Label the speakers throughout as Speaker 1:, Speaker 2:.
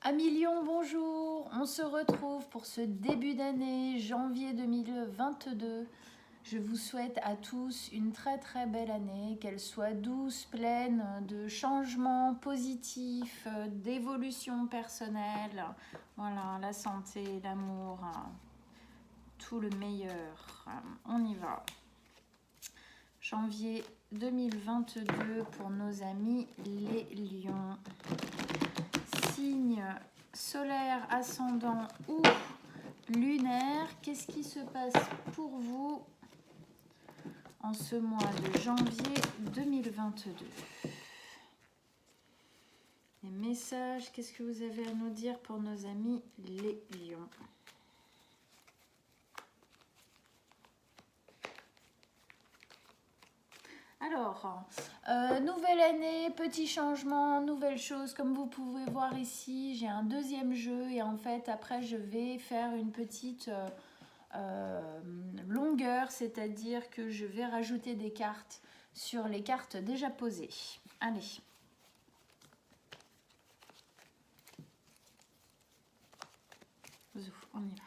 Speaker 1: Amis Lion, bonjour. On se retrouve pour ce début d'année, janvier 2022. Je vous souhaite à tous une très très belle année, qu'elle soit douce, pleine de changements positifs, d'évolution personnelle. Voilà, la santé, l'amour, tout le meilleur. On y va. Janvier 2022 pour nos amis les lions. Signe solaire, ascendant ou lunaire, qu'est-ce qui se passe pour vous en ce mois de janvier 2022? Les messages, qu'est-ce que vous avez à nous dire pour nos amis les lions? Alors, nouvelle année, petit changement, nouvelle chose. Comme vous pouvez voir ici, j'ai un deuxième jeu et en fait, après, je vais faire une petite longueur, c'est-à-dire que je vais rajouter des cartes sur les cartes déjà posées. Allez. Zouf, on y va.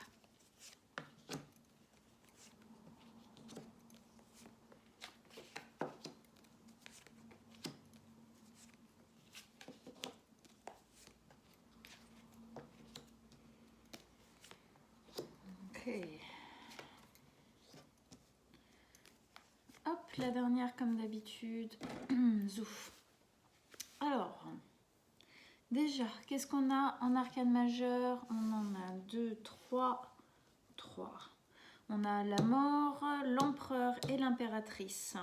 Speaker 1: Hop, la dernière comme d'habitude. Zouf. Alors, déjà, qu'est-ce qu'on a en arcane majeur? On en a 2, 3. On a la mort, l'empereur et l'impératrice.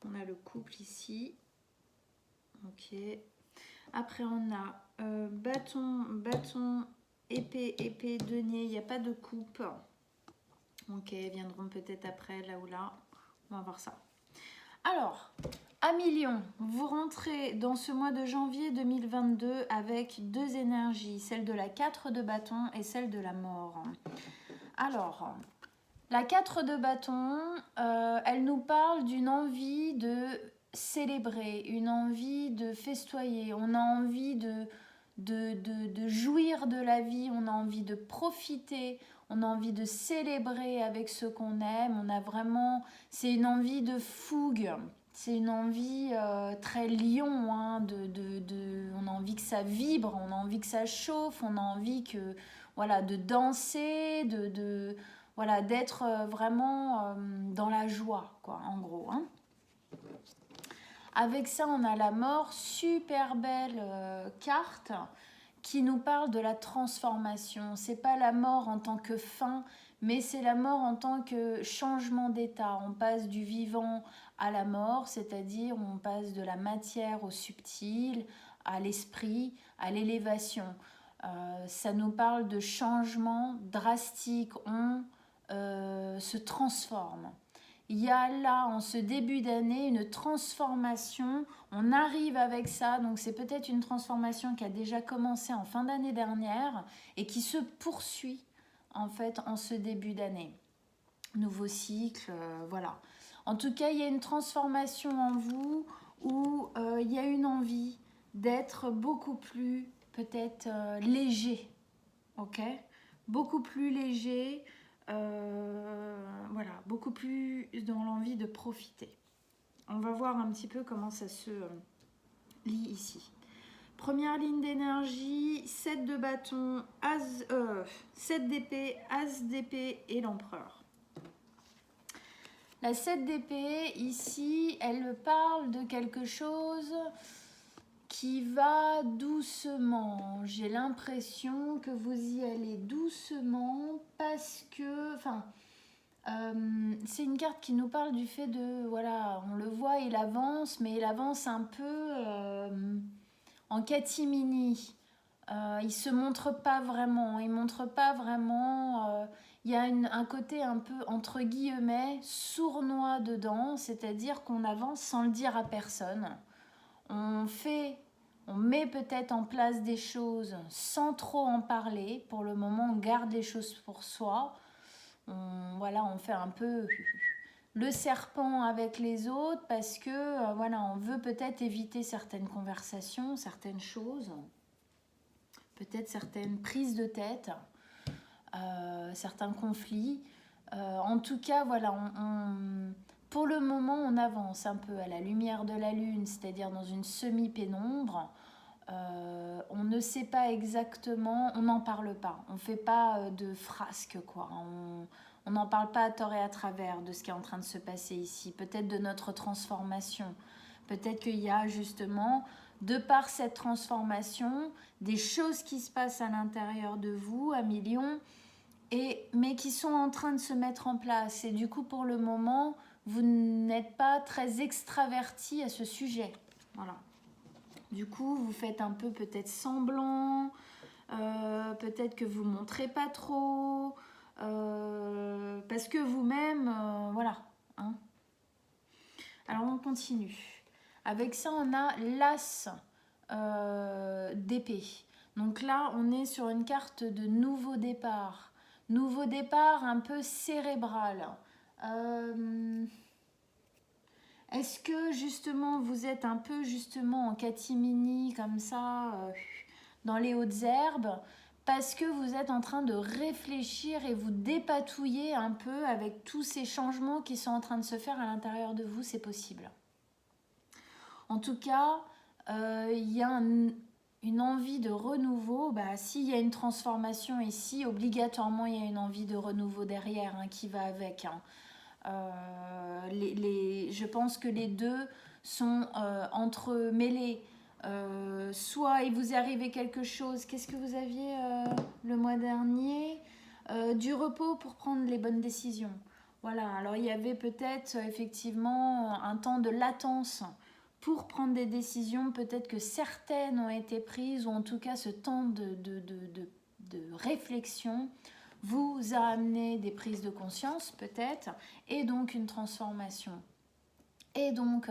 Speaker 1: On a le couple ici. Ok. Après, on a bâton, épée, denier. Il n'y a pas de coupe. Ok, viendront peut-être après, là ou là. On va voir ça. Alors, amis Lion, vous rentrez dans ce mois de janvier 2022 avec deux énergies, celle de la 4 de bâton et celle de la mort. Alors, la 4 de bâton, elle nous parle d'une envie de célébrer, une envie de festoyer. On a envie de jouir de la vie, on a envie de profiter, on a envie de célébrer avec ceux qu'on aime. On a vraiment, c'est une envie de fougue, c'est une envie très lion, hein, on a envie que ça vibre, on a envie que ça chauffe, on a envie que, voilà, de danser, voilà, d'être vraiment dans la joie, quoi, en gros. Hein. Avec ça, on a la mort, super belle carte qui nous parle de la transformation. C'est pas la mort en tant que fin, mais c'est la mort en tant que changement d'état. On passe du vivant à la mort, c'est-à-dire on passe de la matière au subtil, à l'esprit, à l'élévation. Ça nous parle de changement drastique. On se transforme. Il y a là, en ce début d'année, une transformation. On arrive avec ça, donc c'est peut-être une transformation qui a déjà commencé en fin d'année dernière et qui se poursuit en fait en ce début d'année. Nouveau cycle, voilà. En tout cas, il y a une transformation en vous où il y a une envie d'être beaucoup plus peut-être léger, ok? Beaucoup plus léger. Voilà, beaucoup plus dans l'envie de profiter. On va voir un petit peu comment ça se lit ici. Première ligne d'énergie, 7 de bâton, 7 d'épée, as d'épée et l'empereur. La 7 d'épée, ici, elle parle de quelque chose qui va doucement. J'ai l'impression que vous y allez doucement parce que, c'est une carte qui nous parle du fait de, voilà, on le voit, il avance, mais il avance un peu en catimini. Il se montre pas vraiment, il montre pas vraiment. Il y a un côté un peu entre guillemets sournois dedans, c'est-à-dire qu'on avance sans le dire à personne. On met peut-être en place des choses sans trop en parler. Pour le moment, on garde les choses pour soi. On fait un peu le serpent avec les autres parce que voilà, on veut peut-être éviter certaines conversations, certaines choses. peut-être certaines prises de tête, certains conflits. En tout cas, voilà, pour le moment, on avance un peu à la lumière de la lune, c'est-à-dire dans une semi-pénombre. On ne sait pas exactement, on n'en parle pas, on ne fait pas de frasques, quoi. On n'en parle pas à tort et à travers de ce qui est en train de se passer ici, peut-être de notre transformation. Peut-être qu'il y a justement, de par cette transformation, des choses qui se passent à l'intérieur de vous, à millions, mais qui sont en train de se mettre en place. Et du coup, pour le moment, vous n'êtes pas très extraverti à ce sujet. Voilà. Du coup, vous faites un peu peut-être semblant, peut-être que vous ne montrez pas trop, parce que vous-même, voilà. Hein. Alors, on continue. Avec ça, on a l'as d'épée. Donc là, on est sur une carte de nouveau départ. Nouveau départ un peu cérébral. Est-ce que justement vous êtes un peu justement en catimini comme ça dans les hautes herbes parce que vous êtes en train de réfléchir et vous dépatouiller un peu avec tous ces changements qui sont en train de se faire à l'intérieur de vous, c'est possible. En tout cas, il y a une envie de renouveau. S'il y a une transformation ici, obligatoirement il y a une envie de renouveau derrière qui va avec. Je pense que les deux sont entremêlés. Soit il vous est arrivé quelque chose. Qu'est-ce que vous aviez le mois dernier? Du repos pour prendre les bonnes décisions. Voilà, alors il y avait peut-être effectivement un temps de latence pour prendre des décisions. Peut-être que certaines ont été prises, ou en tout cas ce temps de réflexion vous a amené des prises de conscience peut-être, et donc une transformation. Et donc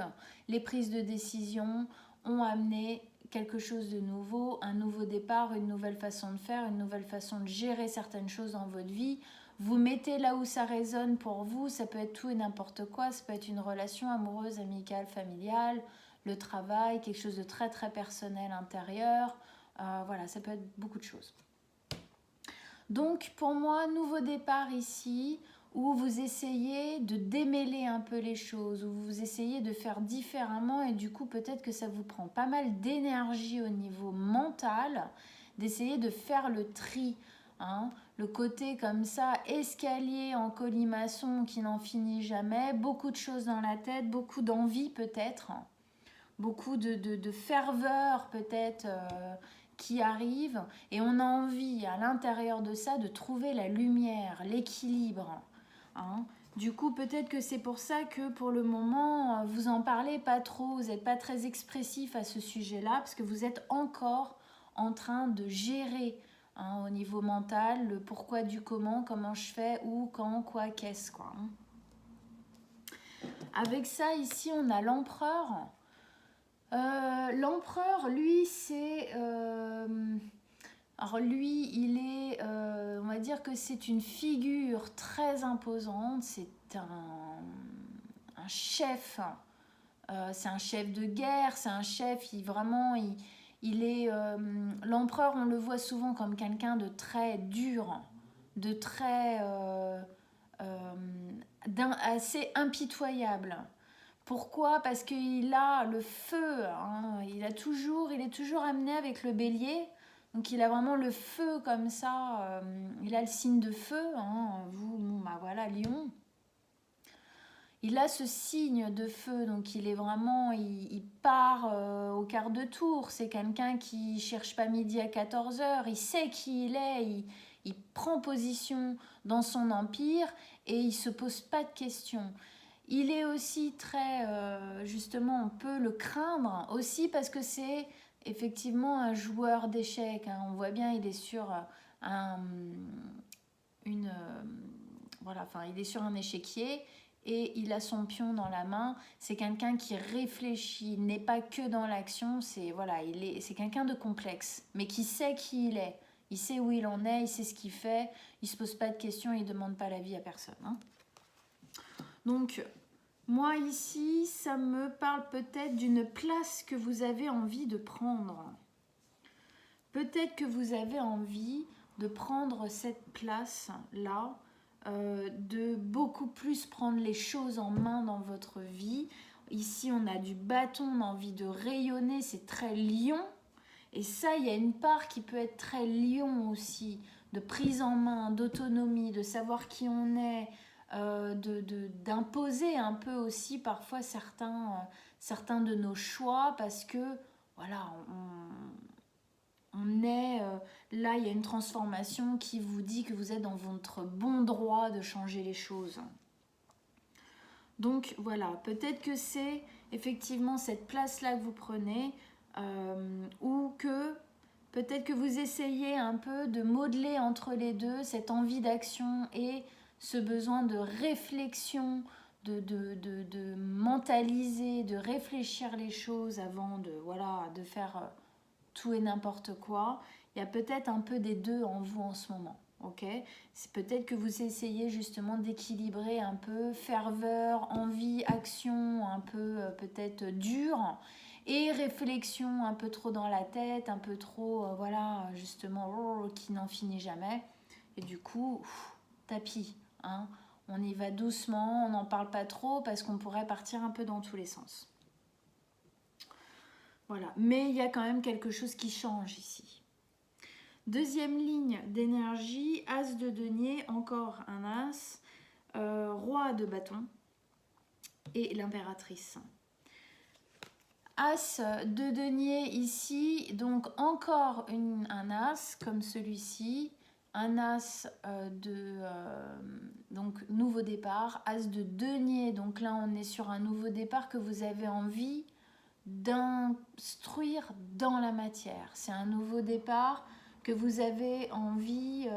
Speaker 1: les prises de décision ont amené quelque chose de nouveau, un nouveau départ, une nouvelle façon de faire, une nouvelle façon de gérer certaines choses dans votre vie. Vous mettez là où ça résonne pour vous, ça peut être tout et n'importe quoi, ça peut être une relation amoureuse, amicale, familiale, le travail, quelque chose de très très personnel intérieur, voilà, ça peut être beaucoup de choses. Donc pour moi, nouveau départ ici, où vous essayez de démêler un peu les choses, où vous essayez de faire différemment, et du coup peut-être que ça vous prend pas mal d'énergie au niveau mental, d'essayer de faire le tri, le côté comme ça, escalier en colimaçon qui n'en finit jamais, beaucoup de choses dans la tête, beaucoup d'envie peut-être, beaucoup de ferveur peut-être, qui arrive, et on a envie à l'intérieur de ça de trouver la lumière, l'équilibre. Du coup, peut-être que c'est pour ça que pour le moment, vous en parlez pas trop, vous n'êtes pas très expressif à ce sujet-là, parce que vous êtes encore en train de gérer au niveau mental le pourquoi du comment je fais, où, quand, quoi, qu'est-ce, quoi. Avec ça, ici, on a l'empereur. L'empereur, lui, c'est... alors lui, il est... on va dire que c'est une figure très imposante. C'est un chef. C'est un chef de guerre. C'est un chef, il est... l'empereur, on le voit souvent comme quelqu'un de très dur, de très... assez impitoyable. Pourquoi? Parce qu'il a le feu, il est toujours amené avec le bélier, donc il a vraiment le feu comme ça, il a le signe de feu, voilà, lion. Il a ce signe de feu, donc il est vraiment, il part au quart de tour, c'est quelqu'un qui cherche pas midi à 14h, il sait qui il est, il prend position dans son empire et il se pose pas de questions. Il est aussi très, justement, on peut le craindre aussi parce que c'est effectivement un joueur d'échecs. On voit bien, il est sur il est sur un échiquier et il a son pion dans la main. C'est quelqu'un qui réfléchit, il n'est pas que dans l'action. C'est quelqu'un de complexe, mais qui sait qui il est. Il sait où il en est, il sait ce qu'il fait. Il se pose pas de questions, il demande pas l'avis à personne. Donc, moi ici, ça me parle peut-être d'une place que vous avez envie de prendre. peut-être que vous avez envie de prendre cette place-là, de beaucoup plus prendre les choses en main dans votre vie. Ici, on a du bâton, on a envie de rayonner, c'est très lion. Et ça, il y a une part qui peut être très lion aussi, de prise en main, d'autonomie, de savoir qui on est, d'imposer un peu aussi parfois certains de nos choix parce que voilà, on est là, il y a une transformation qui vous dit que vous êtes dans votre bon droit de changer les choses. Donc voilà, peut-être que c'est effectivement cette place-là que vous prenez ou que peut-être que vous essayez un peu de modeler entre les deux cette envie d'action et ce besoin de réflexion, de mentaliser, de réfléchir les choses avant de faire tout et n'importe quoi. Il y a peut-être un peu des deux en vous en ce moment. Ok, c'est peut-être que vous essayez justement d'équilibrer un peu ferveur, envie, action, un peu peut-être dur, et réflexion un peu trop dans la tête, un peu trop, voilà, justement, qui n'en finit jamais. Et du coup, tapis, hein, on y va doucement, on n'en parle pas trop parce qu'on pourrait partir un peu dans tous les sens. Voilà, mais il y a quand même quelque chose qui change ici. Deuxième ligne d'énergie, As de denier, encore un As, Roi de bâton et l'impératrice. As de denier ici, donc encore un As comme celui-ci, un As donc nouveau départ, As de denier, donc là on est sur un nouveau départ que vous avez envie d'instruire dans la matière. C'est un nouveau départ que vous avez envie.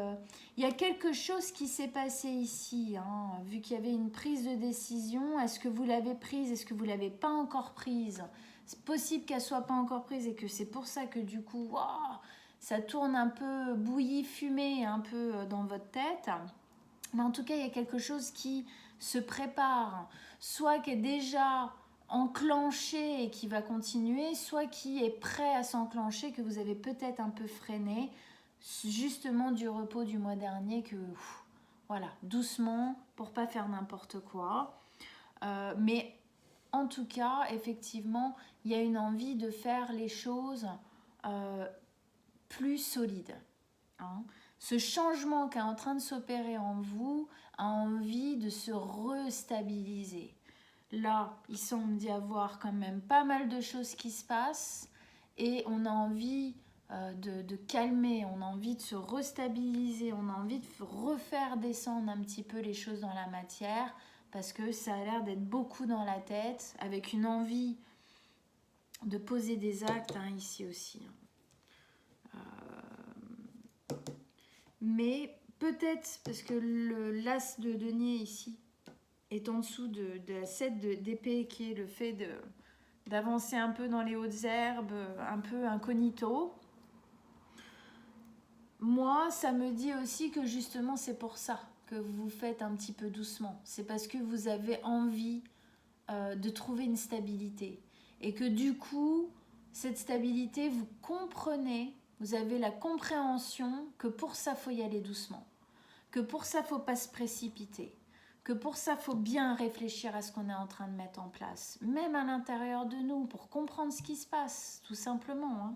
Speaker 1: Il y a quelque chose qui s'est passé ici, hein, vu qu'il y avait une prise de décision. Est-ce que vous l'avez prise? Est-ce que vous ne l'avez pas encore prise? C'est possible qu'elle ne soit pas encore prise et que c'est pour ça que du coup, wow, ça tourne un peu bouilli, fumé, un peu dans votre tête. Mais en tout cas, il y a quelque chose qui se prépare, soit qui est déjà enclenché et qui va continuer, soit qui est prêt à s'enclencher, que vous avez peut-être un peu freiné, justement du repos du mois dernier, que voilà, doucement, pour pas faire n'importe quoi. Mais en tout cas, effectivement, il y a une envie de faire les choses plus solides. Hein. Ce changement qui est en train de s'opérer en vous a envie de se restabiliser. Là, il semble y avoir quand même pas mal de choses qui se passent et on a envie de calmer, on a envie de se restabiliser, on a envie de refaire descendre un petit peu les choses dans la matière parce que ça a l'air d'être beaucoup dans la tête avec une envie de poser des actes ici aussi. Mais peut-être, parce que l'as de denier ici est en dessous de la 7 d'épée qui est le fait d'avancer un peu dans les hautes herbes, un peu incognito. Moi, ça me dit aussi que justement c'est pour ça que vous faites un petit peu doucement. C'est parce que vous avez envie de trouver une stabilité. Et que du coup, cette stabilité, vous comprenez, vous avez la compréhension que pour ça, il faut y aller doucement. Que pour ça, il ne faut pas se précipiter. Que pour ça, il faut bien réfléchir à ce qu'on est en train de mettre en place. Même à l'intérieur de nous, pour comprendre ce qui se passe, tout simplement. Hein.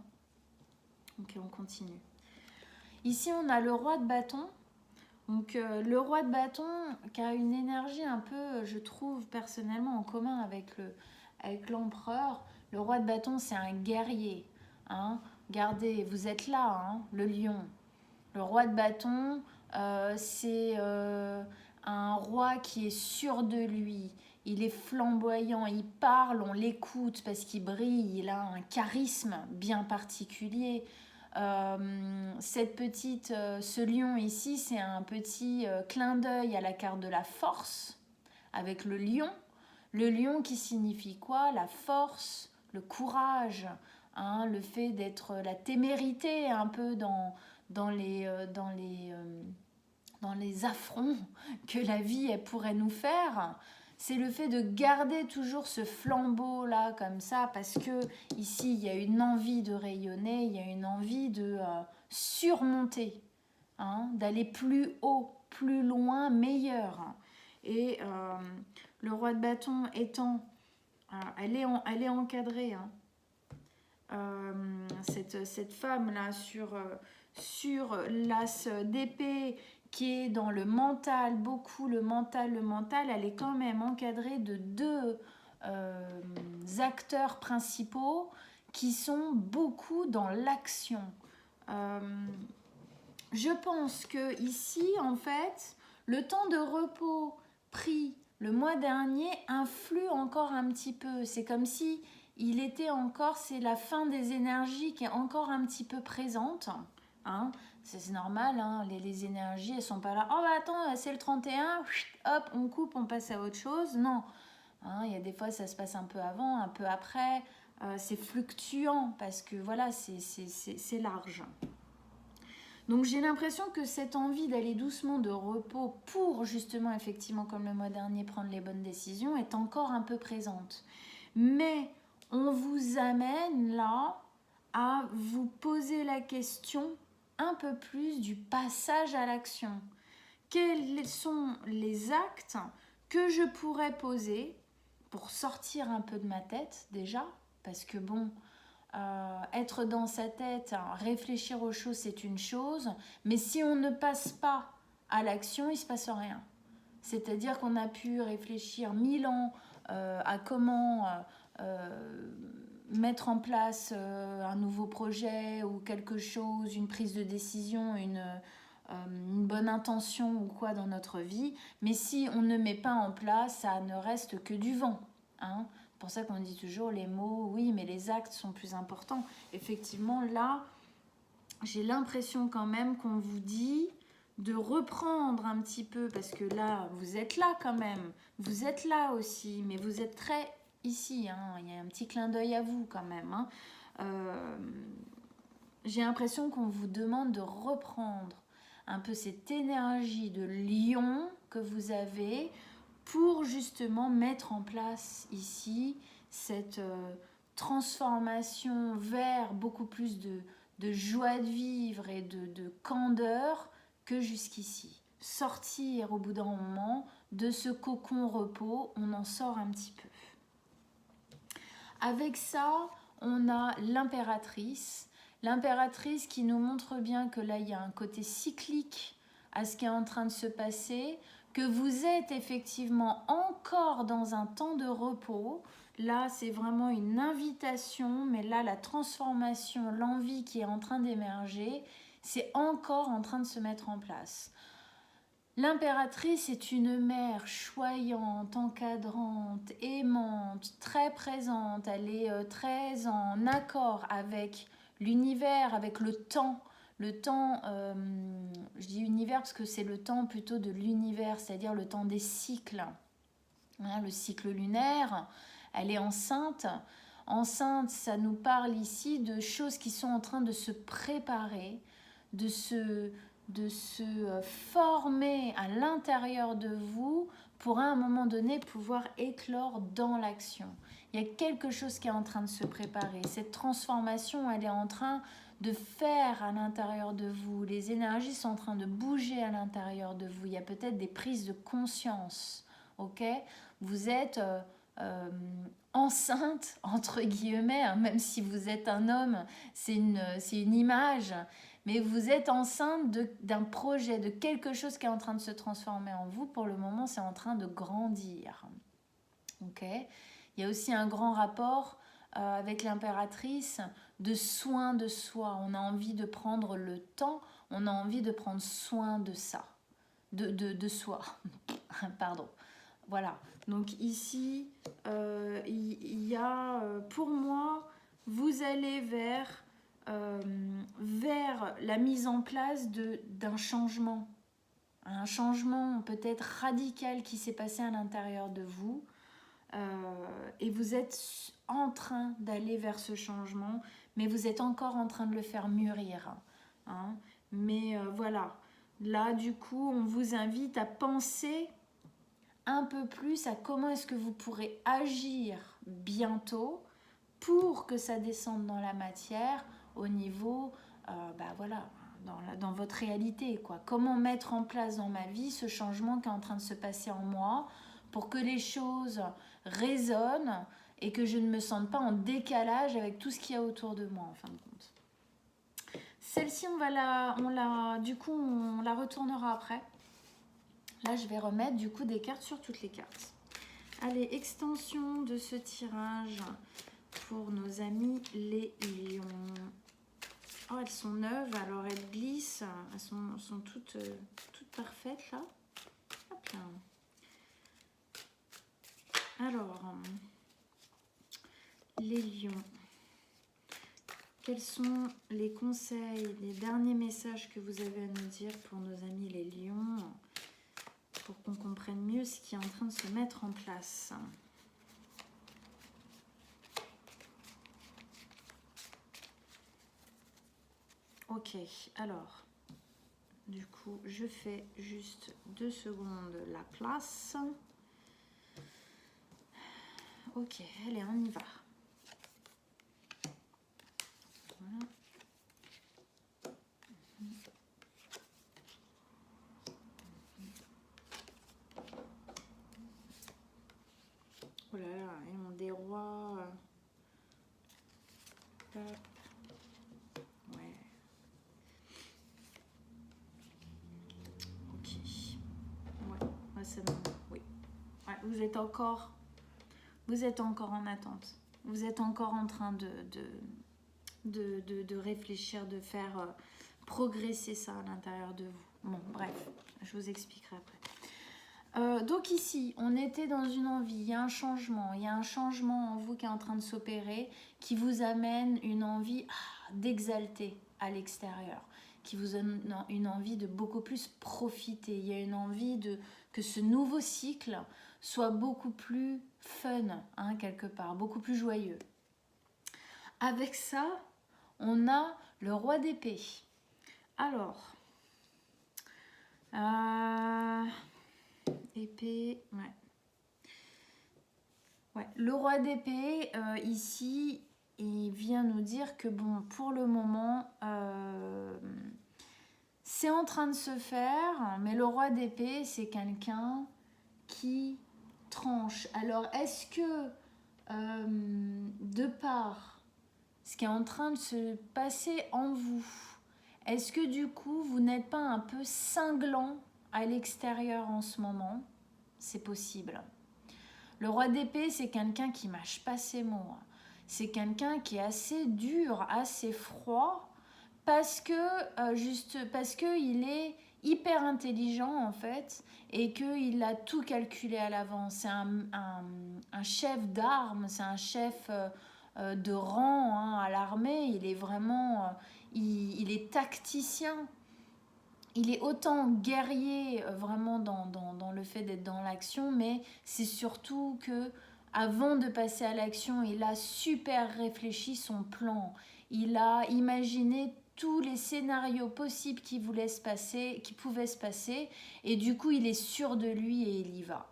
Speaker 1: Ok, on continue. Ici, on a le roi de bâton. Donc, le roi de bâton qui a une énergie un peu, je trouve, personnellement, en commun avec l'empereur. Le roi de bâton, c'est un guerrier. Hein. Regardez, vous êtes là, hein, le lion. Le roi de bâton, c'est un roi qui est sûr de lui. Il est flamboyant, il parle, on l'écoute parce qu'il brille, il a un charisme bien particulier. Ce lion ici, c'est un petit clin d'œil à la carte de la force avec le lion. Le lion qui signifie quoi? La force, le courage, hein, le fait d'être la témérité un peu dans les affronts que la vie elle pourrait nous faire. c'est le fait de garder toujours ce flambeau là comme ça, parce que ici il y a une envie de rayonner, il y a une envie de surmonter, hein, d'aller plus haut, plus loin, meilleur. Et le roi de bâton étant, elle est encadrée, hein. Cette femme là sur l'as d'épée qui est dans le mental, beaucoup le mental, elle est quand même encadrée de deux acteurs principaux qui sont beaucoup dans l'action. Je pense que ici, en fait, le temps de repos pris le mois dernier influe encore un petit peu. C'est comme si il était encore, c'est la fin des énergies qui est encore un petit peu présente, hein. C'est normal, hein, les énergies, elles sont pas là. Oh, bah attends, c'est le 31, hop, on coupe, on passe à autre chose. Non, hein, il y a des fois, ça se passe un peu avant, un peu après. C'est fluctuant parce que voilà, c'est large. Donc j'ai l'impression que cette envie d'aller doucement de repos pour justement, effectivement, comme le mois dernier, prendre les bonnes décisions est encore un peu présente. Mais on vous amène là à vous poser la question un peu plus du passage à l'action. Quels sont les actes que je pourrais poser pour sortir un peu de ma tête déjà, parce que bon, être dans sa tête, réfléchir aux choses, c'est une chose, mais si on ne passe pas à l'action, il ne se passe rien. C'est-à-dire qu'on a pu réfléchir 1000 ans à comment mettre en place un nouveau projet ou quelque chose, une prise de décision, une bonne intention ou quoi dans notre vie, mais si on ne met pas en place, ça ne reste que du vent, hein. C'est pour ça qu'on dit toujours les mots, oui, mais les actes sont plus importants. Effectivement, là, j'ai l'impression quand même qu'on vous dit de reprendre un petit peu, parce que là, vous êtes là quand même, vous êtes là aussi, mais vous êtes très ici, hein. Il y a un petit clin d'œil à vous quand même, hein. J'ai l'impression qu'on vous demande de reprendre un peu cette énergie de lion que vous avez pour justement mettre en place ici cette transformation vers beaucoup plus de joie de vivre et de candeur que jusqu'ici. Sortir au bout d'un moment de ce cocon repos, on en sort un petit peu. Avec ça, on a l'impératrice. L'impératrice qui nous montre bien que là, il y a un côté cyclique à ce qui est en train de se passer, que vous êtes effectivement encore dans un temps de repos. Là, c'est vraiment une invitation, mais là, la transformation, l'envie qui est en train d'émerger, c'est encore en train de se mettre en place. L'impératrice est une mère choyante, encadrante, aimante, très présente. Elle est très en accord avec l'univers, avec le temps. Le temps, je dis univers parce que c'est le temps plutôt de l'univers, c'est-à-dire le temps des cycles. Hein, le cycle lunaire, elle est enceinte. Enceinte, ça nous parle ici de choses qui sont en train de se préparer, de se former à l'intérieur de vous pour à un moment donné pouvoir éclore dans l'action. Il y a quelque chose qui est en train de se préparer. Cette transformation, elle est en train de faire à l'intérieur de vous. Les énergies sont en train de bouger à l'intérieur de vous. Il y a peut-être des prises de conscience. Ok ? Vous êtes enceinte, entre guillemets, hein, même si vous êtes un homme, c'est une image. Mais vous êtes enceinte d'un projet, de quelque chose qui est en train de se transformer en vous. Pour le moment, c'est en train de grandir. Ok ? Il y a aussi un grand rapport avec l'impératrice de soin de soi. On a envie de prendre le temps, on a envie de prendre soin de ça, de soi. Pardon. Voilà. Donc ici, il y a, pour moi, vous allez vers la mise en place d'un changement. Un changement peut-être radical qui s'est passé à l'intérieur de vous. Et vous êtes en train d'aller vers ce changement, mais vous êtes encore en train de le faire mûrir. Hein. Mais voilà. Là, du coup, on vous invite à penser un peu plus à comment est-ce que vous pourrez agir bientôt pour que ça descende dans la matière au niveau, voilà, dans votre réalité, quoi. Comment mettre en place dans ma vie ce changement qui est en train de se passer en moi pour que les choses résonnent et que je ne me sente pas en décalage avec tout ce qu'il y a autour de moi, en fin de compte. Celle-ci, on la retournera après. Là, je vais remettre du coup des cartes sur toutes les cartes. Allez, extension de ce tirage pour nos amis les lions. Oh, elles sont neuves, alors elles glissent. Elles sont toutes parfaites là. Hop là. Alors, les lions. Quels sont les conseils, les derniers messages que vous avez à nous dire pour nos amis les lions, pour qu'on comprenne mieux ce qui est en train de se mettre en place? Ok, alors, du coup, je fais juste 2 secondes la place. Ok, allez, on y va. Voilà. Oh là là, ils ont des rois. Hop. Ouais. Ok. Ouais, ça me... Oui. Ouais, vous êtes encore en attente. Vous êtes encore en train de réfléchir, de faire progresser ça à l'intérieur de vous. Bon, bref, je vous expliquerai après. Donc ici, on était dans une envie, il y a un changement en vous qui est en train de s'opérer, qui vous amène une envie d'exalter à l'extérieur, qui vous donne une envie de beaucoup plus profiter. Il y a une envie que ce nouveau cycle soit beaucoup plus fun, quelque part, beaucoup plus joyeux. Avec ça, on a le roi d'épée. Alors, épée, ouais. Le roi d'épée, ici, il vient nous dire que bon, pour le moment, c'est en train de se faire, mais le roi d'épée, c'est quelqu'un qui tranche. Alors, est-ce que, de par ce qui est en train de se passer en vous, est-ce que du coup, vous n'êtes pas un peu cinglant à l'extérieur en ce moment? C'est possible. Le roi d'épée, c'est quelqu'un qui mâche pas ses mots. C'est quelqu'un qui est assez dur, assez froid, parce que il est hyper intelligent en fait, et qu'il a tout calculé à l'avance. C'est un chef d'armes, c'est un chef de rang à l'armée. Il est vraiment, il est tacticien. Il est autant guerrier vraiment dans le fait d'être dans l'action, mais c'est surtout que avant de passer à l'action, il a super réfléchi son plan. Il a imaginé tous les scénarios possibles qui pouvaient se passer, et du coup il est sûr de lui et il y va.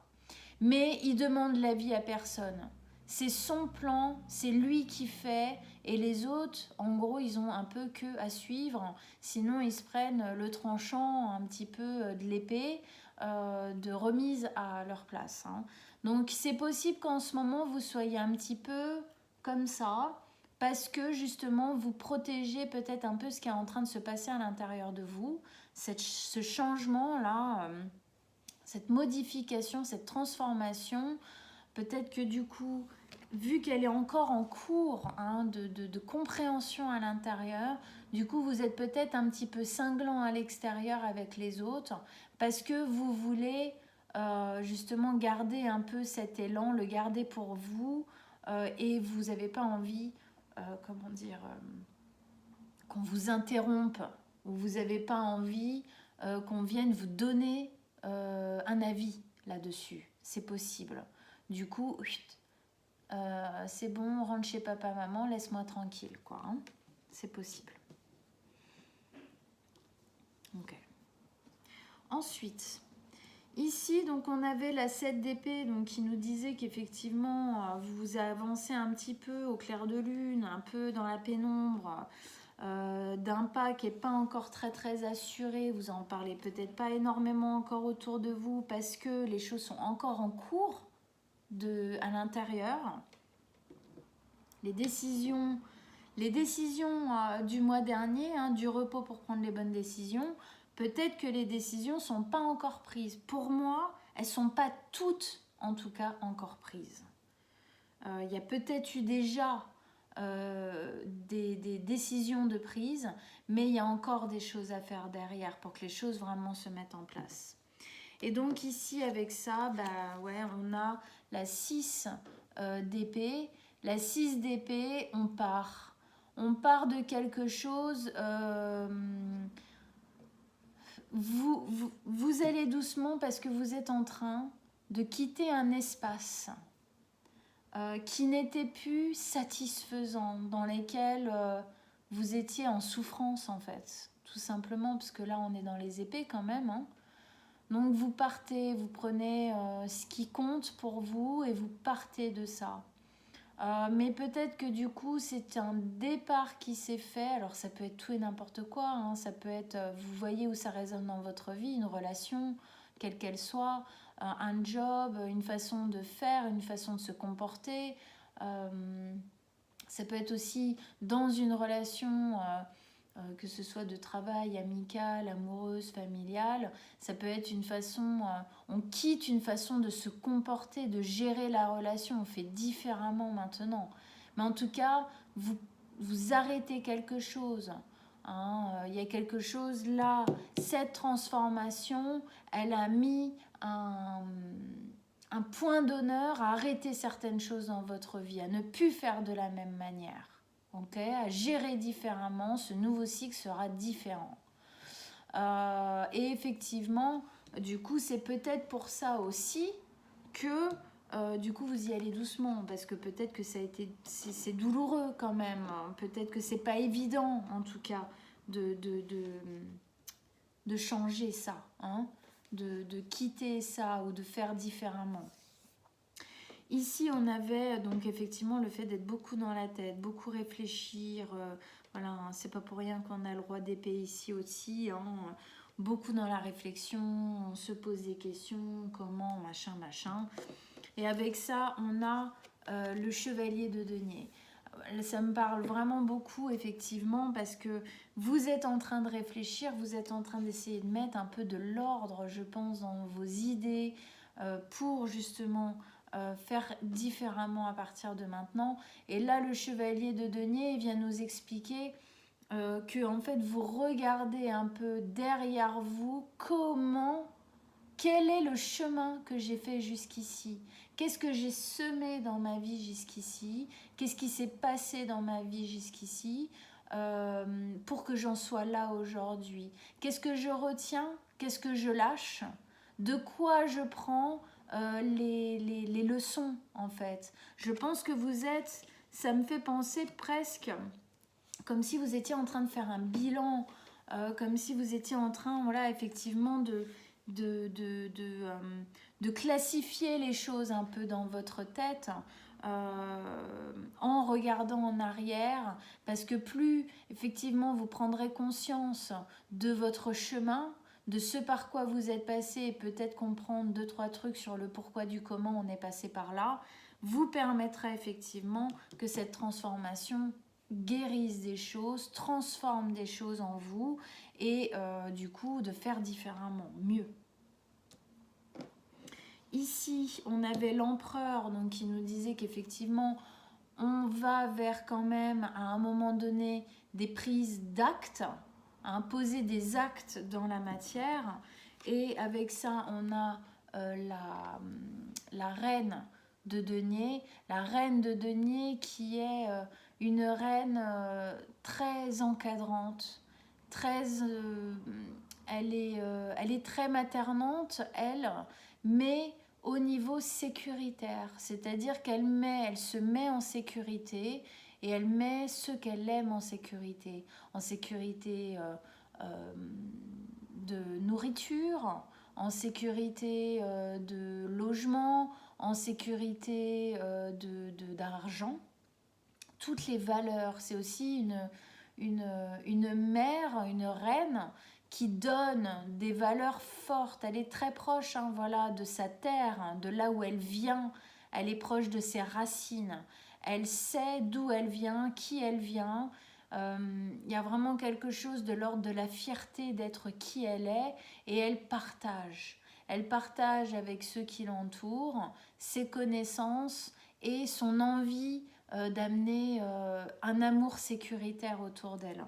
Speaker 1: Mais il demande l'avis à personne. C'est son plan, c'est lui qui fait, et les autres, en gros, ils ont un peu que à suivre. Sinon, ils se prennent le tranchant un petit peu de l'épée, de remise à leur place. Donc, c'est possible qu'en ce moment, vous soyez un petit peu comme ça, parce que justement, vous protégez peut-être un peu ce qui est en train de se passer à l'intérieur de vous. Ce changement-là... cette modification, cette transformation, peut-être que du coup, vu qu'elle est encore en cours de compréhension à l'intérieur, du coup, vous êtes peut-être un petit peu cinglant à l'extérieur avec les autres, parce que vous voulez justement garder un peu cet élan, le garder pour vous, et vous n'avez pas envie, qu'on vous interrompe, ou vous n'avez pas envie qu'on vienne vous donner un avis là-dessus. C'est possible. Du coup, c'est bon, rentre chez papa, maman, laisse-moi tranquille, quoi. C'est possible. Ok. Ensuite, Ici, donc, on avait la 7 d'épée donc, qui nous disait qu'effectivement, vous avancez un petit peu au clair de lune, un peu dans la pénombre, d'un pas qui n'est pas encore très assuré. Vous en parlez peut-être pas énormément encore autour de vous parce que les choses sont encore en cours à l'intérieur. Les décisions du mois dernier, hein, du repos pour prendre les bonnes décisions, peut-être que les décisions ne sont pas encore prises. Pour moi, elles ne sont pas toutes, en tout cas, encore prises. Il y a peut-être eu déjà des décisions de prise, mais il y a encore des choses à faire derrière pour que les choses vraiment se mettent en place. Et donc ici, avec ça, bah, ouais, on a la 6 d'épée. La 6 d'épée, on part. On part de quelque chose... vous allez doucement parce que vous êtes en train de quitter un espace qui n'était plus satisfaisant, dans lequel vous étiez en souffrance en fait, tout simplement, parce que là on est dans les épées quand même. Hein. Donc vous partez, vous prenez ce qui compte pour vous et vous partez de ça. Mais peut-être que du coup c'est un départ qui s'est fait, alors ça peut être tout et n'importe quoi, hein. Ça peut être, vous voyez où ça résonne dans votre vie, une relation, quelle qu'elle soit, un job, une façon de faire, une façon de se comporter. Ça peut être aussi dans une relation, que ce soit de travail, amicale, amoureuse, familiale. Ça peut être une façon, on quitte une façon de se comporter, de gérer la relation, on fait différemment maintenant. Mais en tout cas, vous arrêtez quelque chose. Hein, il y a quelque chose là, cette transformation, elle a mis un point d'honneur à arrêter certaines choses dans votre vie, à ne plus faire de la même manière. Okay, à gérer différemment, ce nouveau cycle sera différent. Et effectivement, du coup, c'est peut-être pour ça aussi que du coup vous y allez doucement, parce que peut-être que c'est douloureux quand même, hein. Peut-être que c'est pas évident en tout cas de changer ça, hein, de quitter ça ou de faire différemment. Ici, on avait donc effectivement le fait d'être beaucoup dans la tête, beaucoup réfléchir. Voilà, hein, c'est pas pour rien qu'on a le roi d'épée ici aussi. Hein, beaucoup dans la réflexion, on se pose des questions, comment, machin. Et avec ça, on a le chevalier de denier. Ça me parle vraiment beaucoup, effectivement, parce que vous êtes en train de réfléchir, vous êtes en train d'essayer de mettre un peu de l'ordre, je pense, dans vos idées pour justement faire différemment à partir de maintenant. Et là, le chevalier de denier vient nous expliquer que en fait, vous regardez un peu derrière vous quel est le chemin que j'ai fait jusqu'ici? Qu'est-ce que j'ai semé dans ma vie jusqu'ici? Qu'est-ce qui s'est passé dans ma vie jusqu'ici pour que j'en sois là aujourd'hui? Qu'est-ce que je retiens? Qu'est-ce que je lâche? De quoi je prends les leçons en fait? Je pense que ça me fait penser presque comme si vous étiez en train de faire un bilan, comme si vous étiez en train, voilà, effectivement de classifier les choses un peu dans votre tête en regardant en arrière, parce que plus effectivement vous prendrez conscience de votre chemin, de ce par quoi vous êtes passé, et peut-être comprendre 2-3 trucs sur le pourquoi du comment on est passé par là, vous permettra effectivement que cette transformation guérisse des choses, transforme des choses en vous et du coup de faire différemment, mieux. Ici, on avait l'empereur donc, qui nous disait qu'effectivement, on va vers quand même, à un moment donné, des prises d'actes, à imposer des actes dans la matière. Et avec ça, on a la reine de denier. La reine de denier qui est une reine très encadrante, elle est très maternante, elle, mais au niveau sécuritaire, c'est-à-dire elle se met en sécurité et elle met ceux qu'elle aime en sécurité de nourriture, en sécurité de logement, en sécurité d'argent. Toutes les valeurs, c'est aussi une mère, une reine qui donne des valeurs fortes. Elle est très proche voilà, de sa terre, de là où elle vient. Elle est proche de ses racines. Elle sait d'où elle vient, qui elle vient. Y a vraiment quelque chose de l'ordre de la fierté d'être qui elle est, et elle partage. Elle partage avec ceux qui l'entourent ses connaissances et son envie d'amener un amour sécuritaire autour d'elle.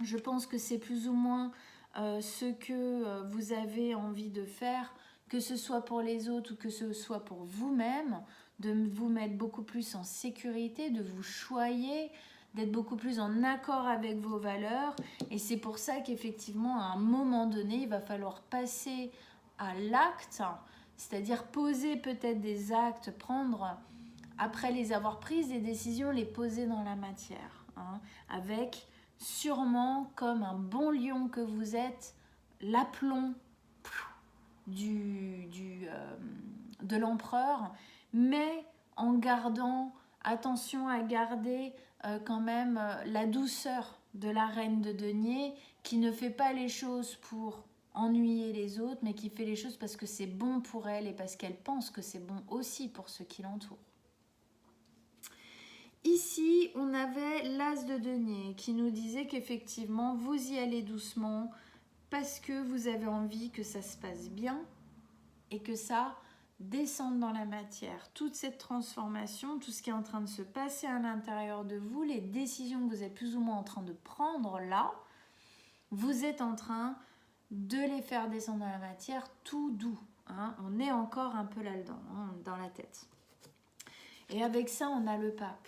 Speaker 1: Je pense que c'est plus ou moins ce que vous avez envie de faire, que ce soit pour les autres ou que ce soit pour vous-même, de vous mettre beaucoup plus en sécurité, de vous choyer, d'être beaucoup plus en accord avec vos valeurs. Et c'est pour ça qu'effectivement, à un moment donné, il va falloir passer à l'acte, c'est-à-dire poser peut-être des actes, prendre, après les avoir prises, des décisions, les poser dans la matière, avec sûrement, comme un bon lion que vous êtes, l'aplomb de l'empereur, mais en gardant, attention à garder quand même la douceur de la reine de denier, qui ne fait pas les choses pour ennuyer les autres, mais qui fait les choses parce que c'est bon pour elle et parce qu'elle pense que c'est bon aussi pour ceux qui l'entourent. Ici, on avait l'as de denier qui nous disait qu'effectivement, vous y allez doucement parce que vous avez envie que ça se passe bien et que ça descende dans la matière. Toute cette transformation, tout ce qui est en train de se passer à l'intérieur de vous, les décisions que vous êtes plus ou moins en train de prendre là, vous êtes en train de les faire descendre dans la matière tout doux. On est encore un peu là-dedans, dans la tête. Et avec ça, on a le pape.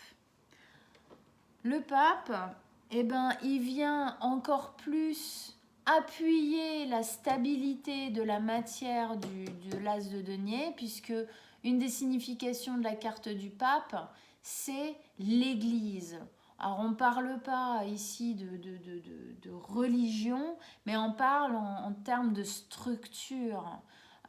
Speaker 1: Le pape, il vient encore plus appuyer la stabilité de la matière de l'as de denier, puisque une des significations de la carte du pape, c'est l'Église. Alors on ne parle pas ici de religion, mais on parle en termes de structure.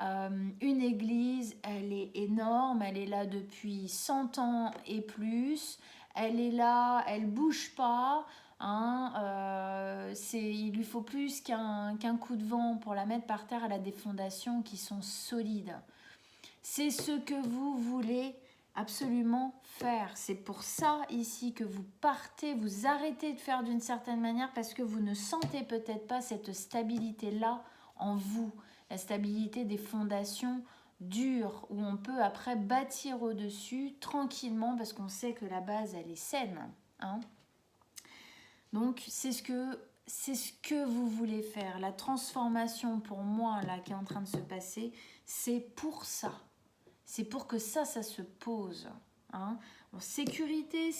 Speaker 1: Une église, elle est énorme, elle est là depuis 100 ans et plus. Elle est là, elle ne bouge pas. Il lui faut plus qu'un coup de vent pour la mettre par terre. Elle a des fondations qui sont solides. C'est ce que vous voulez absolument faire. C'est pour ça ici que vous partez, vous arrêtez de faire d'une certaine manière parce que vous ne sentez peut-être pas cette stabilité-là en vous. La stabilité des fondations dures où on peut après bâtir au-dessus tranquillement parce qu'on sait que la base, elle est saine. Donc, c'est ce que vous voulez faire. La transformation, pour moi, là, qui est en train de se passer, c'est pour ça. C'est pour que ça se pose. Bon, sécurité.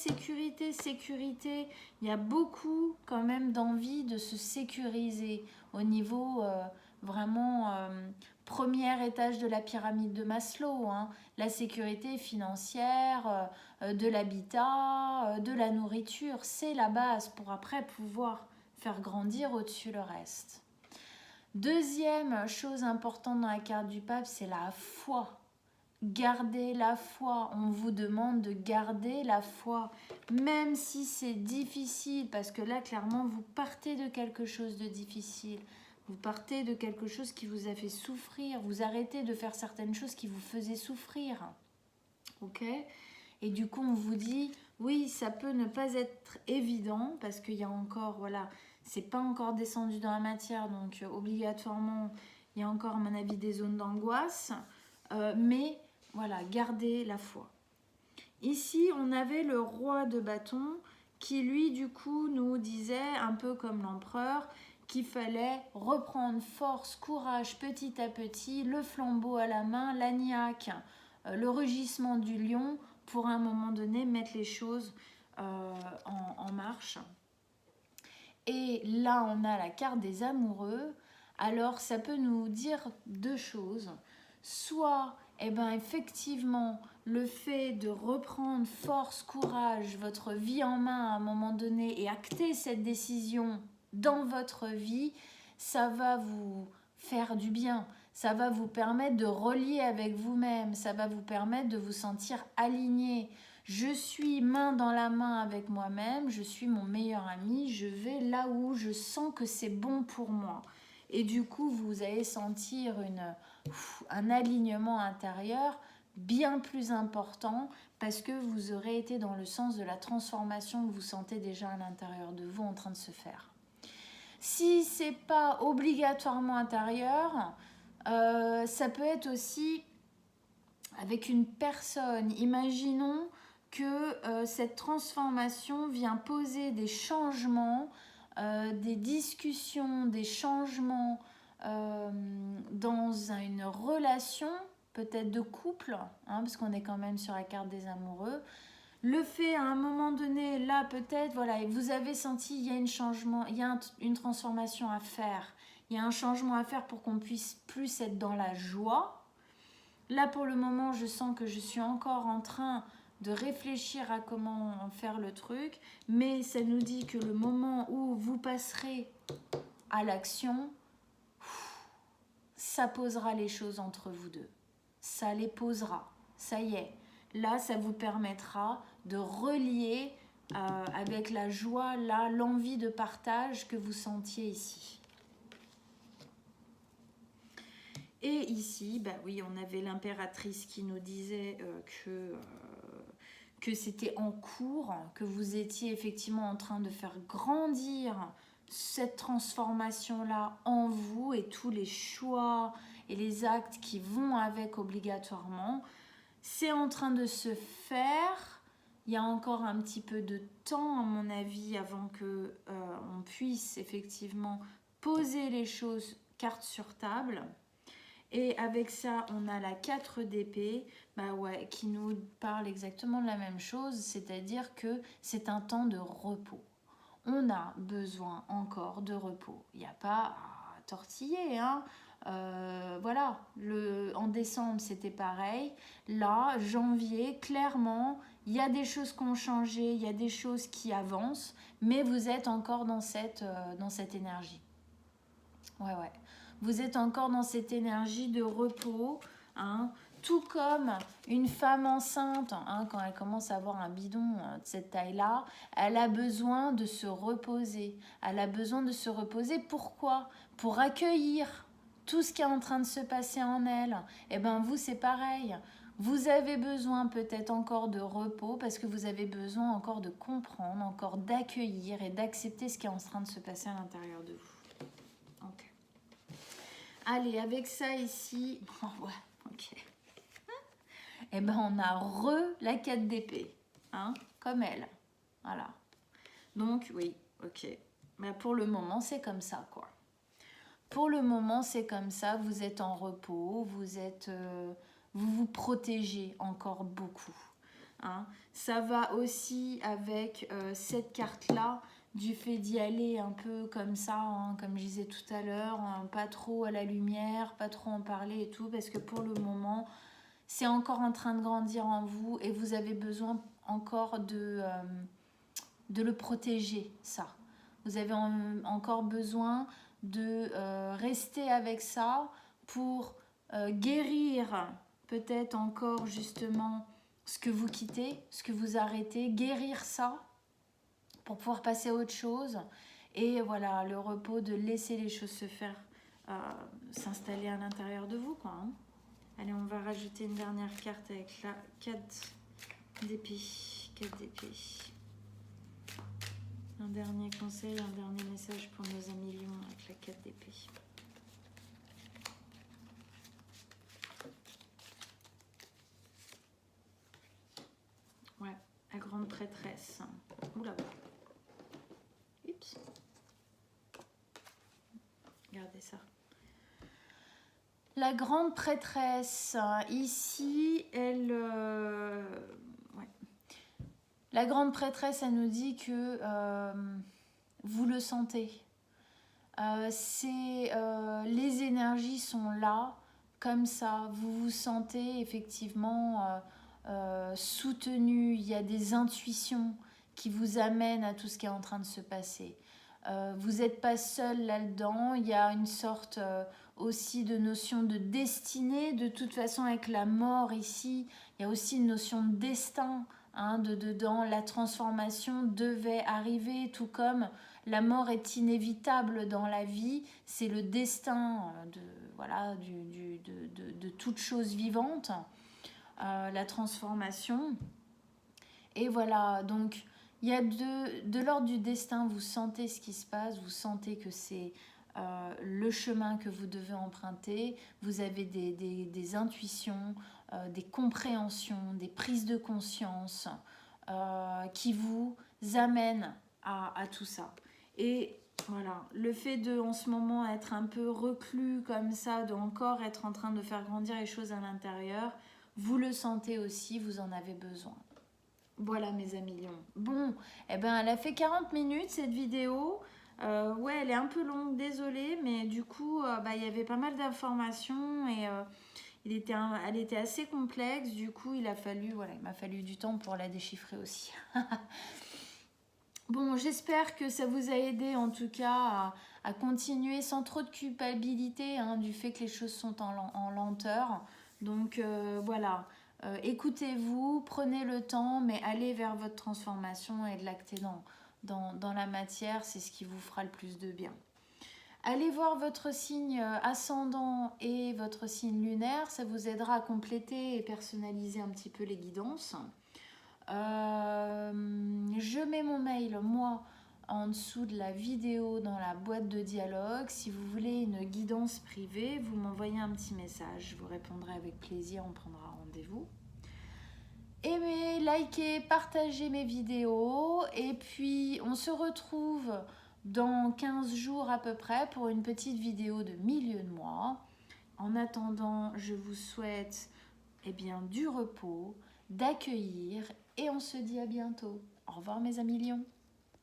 Speaker 1: Il y a beaucoup, quand même, d'envie de se sécuriser au niveau vraiment premier étage de la pyramide de Maslow. La sécurité financière, de l'habitat, de la nourriture, c'est la base pour après pouvoir faire grandir au-dessus le reste. Deuxième chose importante dans la carte du pape, c'est la foi. Gardez la foi. On vous demande de garder la foi, même si c'est difficile, parce que là, clairement, vous partez de quelque chose de difficile. Vous partez de quelque chose qui vous a fait souffrir. Vous arrêtez de faire certaines choses qui vous faisaient souffrir. Ok ? Et du coup, on vous dit, oui, ça peut ne pas être évident, parce qu'il y a encore, voilà, c'est pas encore descendu dans la matière, donc obligatoirement, il y a encore, à mon avis, des zones d'angoisse. Mais voilà, gardez la foi. Ici, on avait le roi de bâton qui, lui, du coup, nous disait, un peu comme l'empereur, qu'il fallait reprendre force, courage petit à petit, le flambeau à la main, l'agnac, le rugissement du lion, pour à un moment donné mettre les choses en marche. Et là, on a la carte des amoureux. Alors, ça peut nous dire deux choses. Soit, effectivement, le fait de reprendre force, courage, votre vie en main à un moment donné et acter cette décision dans votre vie, ça va vous faire du bien. Ça va vous permettre de relier avec vous-même. Ça va vous permettre de vous sentir aligné. Je suis main dans la main avec moi-même. Je suis mon meilleur ami. Je vais là où je sens que c'est bon pour moi. Et du coup, vous allez sentir un alignement intérieur bien plus important parce que vous aurez été dans le sens de la transformation que vous sentez déjà à l'intérieur de vous en train de se faire. Si c'est pas obligatoirement intérieur, ça peut être aussi avec une personne. Imaginons que cette transformation vient poser des changements, des discussions, des changements dans une relation, peut-être de couple, hein, parce qu'on est quand même sur la carte des amoureux. Le fait à un moment donné, là peut-être, voilà, vous avez senti il y a un changement, il y a une transformation à faire. Il y a un changement à faire pour qu'on puisse plus être dans la joie. Là pour le moment, je sens que je suis encore en train de réfléchir à comment faire le truc, mais ça nous dit que le moment où vous passerez à l'action, ça posera les choses entre vous deux. Ça les posera. Ça y est. Là, ça vous permettra de relier avec la joie, là, l'envie de partage que vous sentiez ici. Et ici, bah oui, on avait l'impératrice qui nous disait que c'était en cours, que vous étiez effectivement en train de faire grandir cette transformation-là en vous et tous les choix et les actes qui vont avec obligatoirement. C'est en train de se faire. Il y a encore un petit peu de temps, à mon avis, avant que on puisse effectivement poser les choses carte sur table. Et avec ça, on a la 4 d'épée, bah ouais, qui nous parle exactement de la même chose, c'est-à-dire que c'est un temps de repos. On a besoin encore de repos. Il n'y a pas à tortiller, hein. Voilà, en décembre c'était pareil. Là, janvier, clairement, il y a des choses qui ont changé, il y a des choses qui avancent, mais vous êtes encore dans cette énergie. Ouais. Vous êtes encore dans cette énergie de repos, hein. Tout comme une femme enceinte, hein, quand elle commence à avoir un bidon de cette taille-là, elle a besoin de se reposer. Elle a besoin de se reposer, pourquoi? Pour accueillir tout ce qui est en train de se passer en elle. Et bien vous, c'est pareil. Vous avez besoin peut-être encore de repos parce que vous avez besoin encore de comprendre, encore d'accueillir et d'accepter ce qui est en train de se passer à l'intérieur de vous. Ok. Allez, avec ça ici, ouais, ok. Et ben on a la 4 d'épée, hein, comme elle. Voilà. Donc oui, ok. Mais pour le moment, c'est comme ça, quoi. Pour le moment, c'est comme ça. Vous êtes en repos, vous vous protégez encore beaucoup. Hein. Ça va aussi avec cette carte-là, du fait d'y aller un peu comme ça, hein, comme je disais tout à l'heure, hein, pas trop à la lumière, pas trop en parler et tout, parce que pour le moment, c'est encore en train de grandir en vous et vous avez besoin encore de le protéger, ça. Vous avez encore besoin de rester avec ça pour guérir peut-être encore justement ce que vous quittez, ce que vous arrêtez, guérir ça pour pouvoir passer à autre chose. Et voilà, le repos de laisser les choses se faire, s'installer à l'intérieur de vous, quoi. Hein. Allez, on va rajouter une dernière carte avec la 4 d'épée. 4 d'épée. Un dernier conseil, un dernier message pour nos amis lions avec la 4 d'épée. Ouais, la grande prêtresse. Oula. Oups. Regardez ça. La grande prêtresse, ici, elle... ouais. La grande prêtresse, elle nous dit que vous le sentez. Les énergies sont là, comme ça. Vous vous sentez effectivement soutenu. Il y a des intuitions qui vous amènent à tout ce qui est en train de se passer. Vous n'êtes pas seul là-dedans. Il y a une sorte aussi de notion de destinée. De toute façon, avec la mort ici, il y a aussi une notion de destin. Hein, dedans, la transformation devait arriver, tout comme la mort est inévitable dans la vie. C'est le destin de toute chose vivante, la transformation. Et voilà, donc il y a de l'ordre du destin, vous sentez ce qui se passe, vous sentez que c'est le chemin que vous devez emprunter, vous avez des intuitions, des compréhensions, des prises de conscience qui vous amènent à tout ça. Et voilà, le fait de en ce moment être un peu reclus comme ça, de encore être en train de faire grandir les choses à l'intérieur, vous le sentez aussi, vous en avez besoin. Voilà mes amis lions. Bon, eh ben, elle a fait 40 minutes cette vidéo. Ouais, elle est un peu longue, désolée, mais du coup, il y avait pas mal d'informations et elle était assez complexe. Du coup, il m'a fallu du temps pour la déchiffrer aussi. Bon, j'espère que ça vous a aidé en tout cas à continuer sans trop de culpabilité du fait que les choses sont en lenteur. Donc voilà. Écoutez-vous, prenez le temps, mais allez vers votre transformation et de l'acter dans la matière, c'est ce qui vous fera le plus de bien. Allez voir votre signe ascendant et votre signe lunaire, ça vous aidera à compléter et personnaliser un petit peu les guidances. Je mets mon mail, moi, en dessous de la vidéo dans la boîte de dialogue. Si vous voulez une guidance privée, vous m'envoyez un petit message. Je vous répondrai avec plaisir, on prendra rendez-vous. Aimez, likez, partagez mes vidéos. Et puis, on se retrouve dans 15 jours à peu près pour une petite vidéo de milieu de mois. En attendant, je vous souhaite du repos, d'accueillir et on se dit à bientôt. Au revoir mes amis lions.